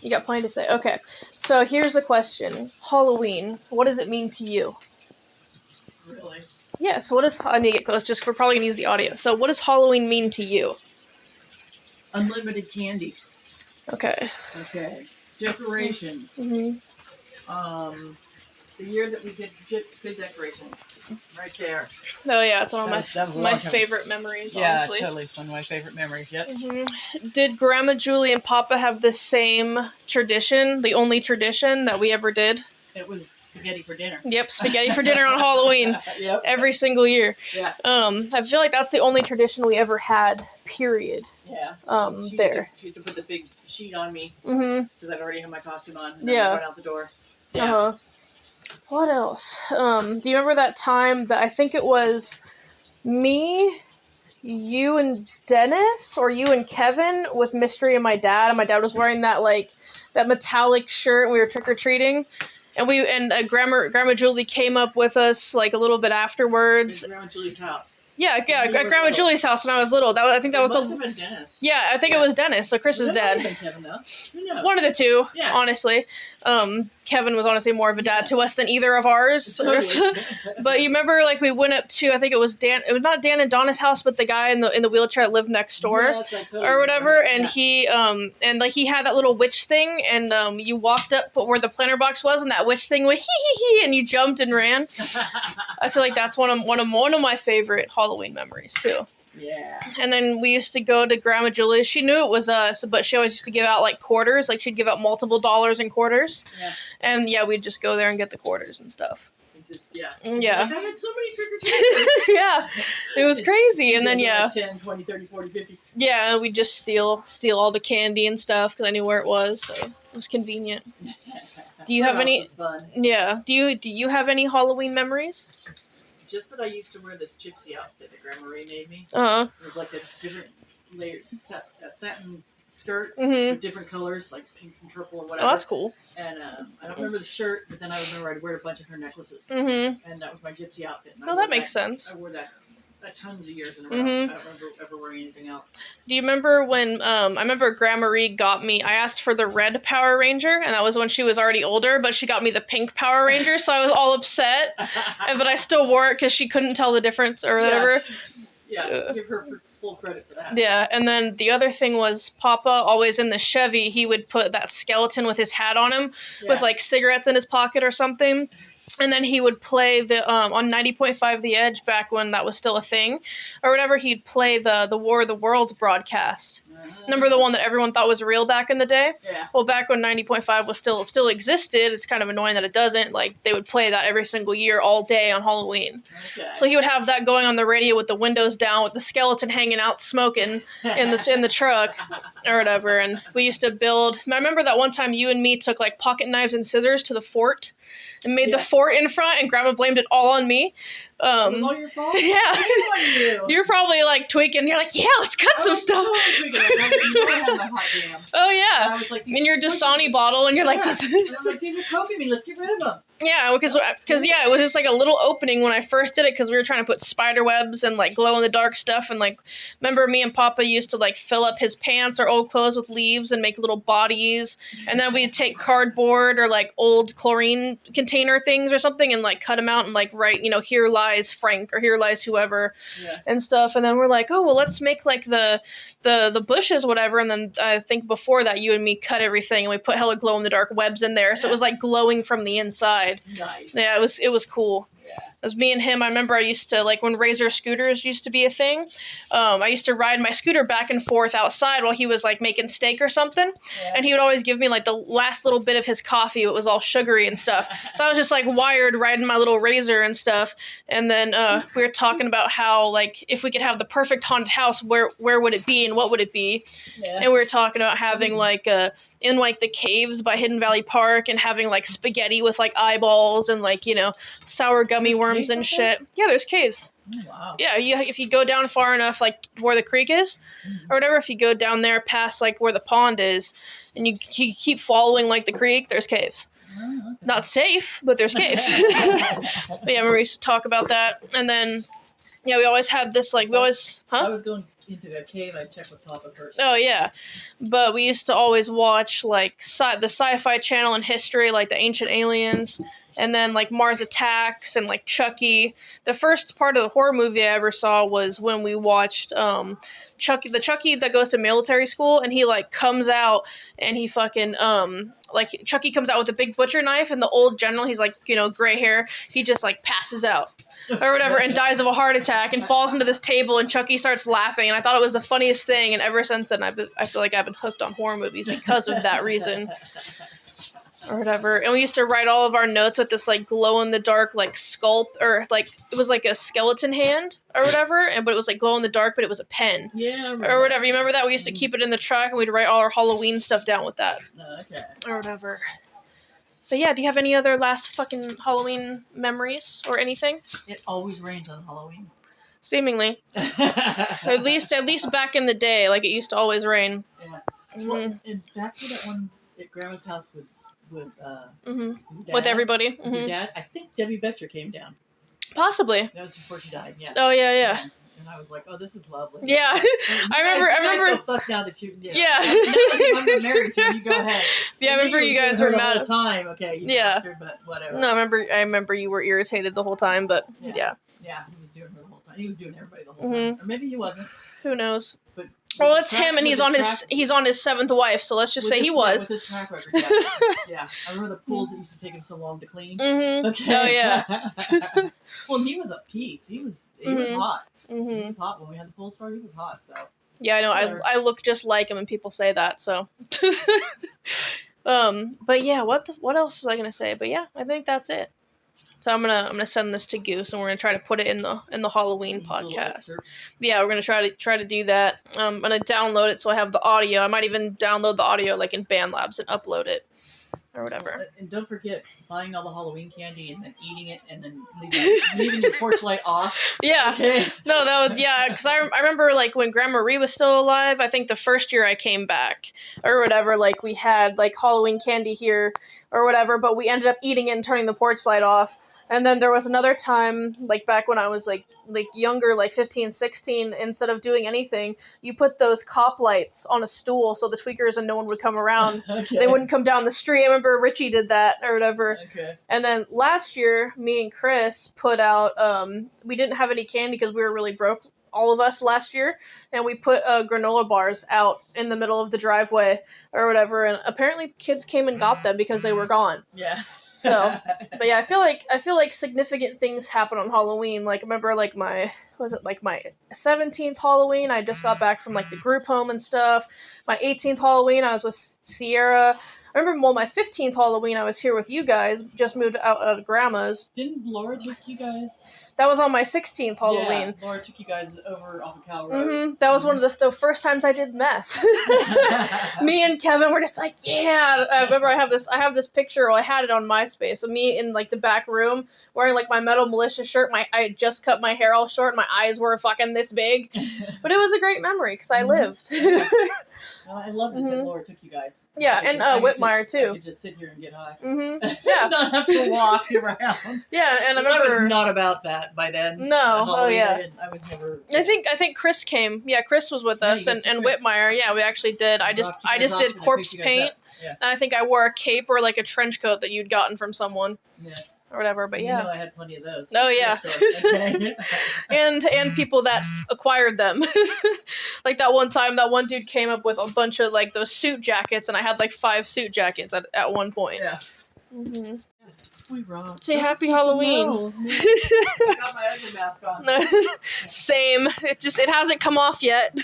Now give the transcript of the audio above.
You got plenty to say. Okay. So here's a question. Halloween, what does it mean to you? Really? Yeah, so what does... I need to get close, just we're probably going to use the audio. So what does Halloween mean to you? Unlimited candy. Okay. Okay. Decorations. Mm-hmm. The year that we did good decorations. Right there. Oh, yeah, it's one of That was a my long time. favorite memories, Yeah, honestly. totally. One of my favorite memories, yep. Mm-hmm. Did Grandma Julie and Papa have the same tradition, the only tradition that we ever did? It was spaghetti for dinner. Yep, spaghetti for dinner on Halloween. Yep. Every single year. Yeah. I feel like that's the only tradition we ever had, period. Yeah. She used to put the big sheet on me. Mm-hmm. Because I'd already had my costume on. And Yeah. I'd run out the door. Yeah. Uh-huh. What else? Do you remember that time that I think it was me, you and Dennis, or you and Kevin with Mystery and my dad? And my dad was wearing that metallic shirt and we were trick-or-treating. And Grandma Julie came up with us like a little bit afterwards. At Grandma Julie's house. Yeah, at Grandma Julie's house when I was little. I think that was must have been Dennis. Yeah, I think it was Dennis, so Chris's dad. Kevin, though. Who knows? One of the two, Yeah. honestly. Kevin was honestly more of a dad to us than either of ours. Totally. But you remember, like, we went up to, I think it was not Dan and Donna's house, but the guy in the wheelchair that lived next door. Yeah, that's right, totally. Or whatever, and yeah. he had that little witch thing, and you walked up where the planter box was, and that witch thing went hee, and you jumped and ran. I feel like that's one of my favorite Halloween memories too. Yeah. And then we used to go to Grandma Julie's. She knew it was us, but she always used to give out like quarters. Like she'd give out multiple dollars in quarters. Yeah. And yeah, we'd just go there and get the quarters and stuff. Yeah. Yeah. Like, I had so many trick-or-treaters. Yeah. It was crazy. And then, yeah. 10, 20, 30, 40, 50. Yeah, we'd just steal all the candy and stuff because I knew where it was, so it was convenient. Do you have any? Was fun. Yeah. Do you have any Halloween memories? Just that I used to wear this gypsy outfit that Grandma Ray made me. Uh-huh. It was like a different layered satin skirt Mm-hmm. with different colors, like pink and purple and whatever. Oh, that's cool. And I don't remember the shirt, but then I remember I'd wear a bunch of her necklaces. Mm-hmm. And that was my gypsy outfit. And Oh, that makes sense. I wore that tons of years in a row. Mm-hmm. I don't remember ever wearing anything else. Do you remember when, I remember Grandma Marie got me, I asked for the red Power Ranger, and that was when she was already older, but she got me the pink Power Ranger, so I was all upset, but I still wore it because she couldn't tell the difference or whatever. Yeah, give her full credit for that. Yeah, and then the other thing was Papa, always in the Chevy, he would put that skeleton with his hat on him, with like cigarettes in his pocket or something. And then he would play the on 90.5 The Edge back when that was still a thing, or whatever. He'd play the War of the Worlds broadcast. Remember the one that everyone thought was real back in the day? Yeah. Well, back when 90.5 was still existed, it's kind of annoying that it doesn't. Like they would play that every single year, all day on Halloween. Okay. So he would have that going on the radio with the windows down, with the skeleton hanging out smoking in the truck or whatever. And we used to build. I remember that one time you and me took like pocket knives and scissors to the fort and made the fort in front, and Grandma blamed it all on me. It was all your fault? Yeah. You're probably like tweaking. You're like, yeah, let's cut some stuff. Oh yeah. And I was like, in your Dasani bottle, and you're like, this. And I'm like, these are poking me. Let's get rid of them. Yeah, because yeah, it was just like a little opening when I first did it because we were trying to put spider webs and like glow in the dark stuff, and like remember me and Papa used to like fill up his pants or old clothes with leaves and make little bodies, and then we'd take cardboard or like old chlorine container things or something and like cut them out and like write, here lies Frank or here lies whoever, and stuff, and then we're like, oh well, let's make like the bushes whatever, and then I think before that you and me cut everything and we put hella glow in the dark webs in there, so it was like glowing from the inside. Nice. Yeah, it was cool. Yeah. It was me and him. I remember I used to, like, when Razor scooters used to be a thing, I used to ride my scooter back and forth outside while he was, like, making steak or something, and he would always give me, like, the last little bit of his coffee. It was all sugary and stuff. So I was just, like, wired riding my little Razor and stuff, and then we were talking about how, like, if we could have the perfect haunted house, where would it be and what would it be? Yeah. And we were talking about having, like, in like the caves by Hidden Valley Park and having like spaghetti with like eyeballs and like, sour gummy worms and shit. Yeah, there's caves. Oh, wow. Yeah, if you go down far enough, like where the creek is or whatever, if you go down there past like where the pond is and you keep following like the creek, there's caves. Oh, okay. Not safe, but there's caves. But yeah, we used to talk about that. And then, yeah, we always had this like, I was going into a cave, I'd check with Papa first. Oh yeah, but we used to always watch like the Sci-Fi Channel and History, like the Ancient Aliens, and then like Mars Attacks and like Chucky. The first part of the horror movie I ever saw was when we watched Chucky that goes to military school, and he like comes out and he fucking like Chucky comes out with a big butcher knife, and the old general, he's like, you know, gray hair, he just like passes out or whatever and dies of a heart attack and falls into this table, and Chucky starts laughing, and I thought it was the funniest thing, and ever since then I feel like I've been hooked on horror movies because of that reason or whatever. And we used to write all of our notes with this like glow in the dark like sculpt, or like it was like a skeleton hand or whatever, but it was like glow in the dark, but it was a pen. Yeah. Or whatever. You remember that? We used to keep it in the truck, and we'd write all our Halloween stuff down with that. Okay. Or whatever. But yeah, do you have any other last fucking Halloween memories or anything? It always rains on Halloween. Seemingly. At least back in the day, like it used to always rain. Yeah. Well, and back to that one at Grandma's house with Dad, with everybody. with your dad, I think Debbie Betcher came down. Possibly. That was before she died. Yeah. Oh yeah. And I was like, oh, this is lovely. Yeah. I remember. Go fuck now that you. Yeah. Now that I'm married to you, you go ahead. Yeah, I remember you guys were mad all the time. Okay. You bastard, but whatever. No, I remember you were irritated the whole time, but yeah. Yeah, he was doing her the whole time. He was doing everybody the whole time. Or maybe he wasn't. Who knows? But well, it's him, and he's on his seventh wife, so let's just say he was. With his track record, yeah. I remember the pools that used to take him so long to clean. Mm-hmm. Okay. Oh yeah. Well, he was a piece. He was hot. Mm-hmm. He was hot when we had the pool store. He was hot. So. Yeah, I know. I look just like him, and people say that. So. But yeah, what else was I gonna say? But yeah, I think that's it. So I'm gonna send this to Goose, and we're gonna try to put it in the Halloween podcast. Yeah, we're gonna try to do that. I'm gonna download it so I have the audio. I might even download the audio like in BandLabs and upload it or whatever. And don't forget buying all the Halloween candy and then eating it and then leaving your porch light off. Yeah. Okay. No, that was because I remember like when Grandma Marie was still alive. I think the first year I came back or whatever, like we had like Halloween candy here or whatever, but we ended up eating it and turning the porch light off. And then there was another time, like back when I was like younger, like 15, 16, instead of doing anything, you put those cop lights on a stool so the tweakers and no one would come around. Okay. They wouldn't come down the street. I remember Richie did that or whatever. Okay. And then last year, me and Chris put out, we didn't have any candy because we were really broke, all of us last year, and we put granola bars out in the middle of the driveway or whatever, and apparently kids came and got them because they were gone. Yeah. So, but yeah, I feel like significant things happen on Halloween. Like, I remember like my 17th Halloween, I just got back from like the group home and stuff. My 18th Halloween, I was with Sierra. I remember, well, my 15th Halloween, I was here with you guys, just moved out of Grandma's. Didn't Laura take you guys? That was on my 16th Halloween. Yeah, Laura took you guys over on Cal Road. Mm-hmm. That was one of the first times I did meth. Me and Kevin were just like, yeah. I remember I have this picture, or I had it on MySpace of me in like the back room wearing like my Metal Militia shirt. I had just cut my hair all short. My eyes were fucking this big. But it was a great memory because I lived. Well, I loved it that Laura took you guys. Yeah, and Whitmire too. I could just sit here and get high. Mm-hmm. Yeah. Not have to walk around. Yeah, and I remember I was not about that by then. No, Halloween, oh yeah. I was never. I think Chris came. Yeah, Chris was with us, and Whitmire. Yeah, we actually did. I just did corpse paint, yeah. And I think I wore a cape or like a trench coat that you'd gotten from someone. Yeah. Or whatever, but yeah. You know I had plenty of those. Oh yeah. Okay. and people that acquired them. Like that one time, that one dude came up with a bunch of like those suit jackets, and I had like 5 suit jackets at one point. Yeah. Mm-hmm. We rock. Say happy Halloween. No. I got my ugly mask on. Same. It hasn't come off yet.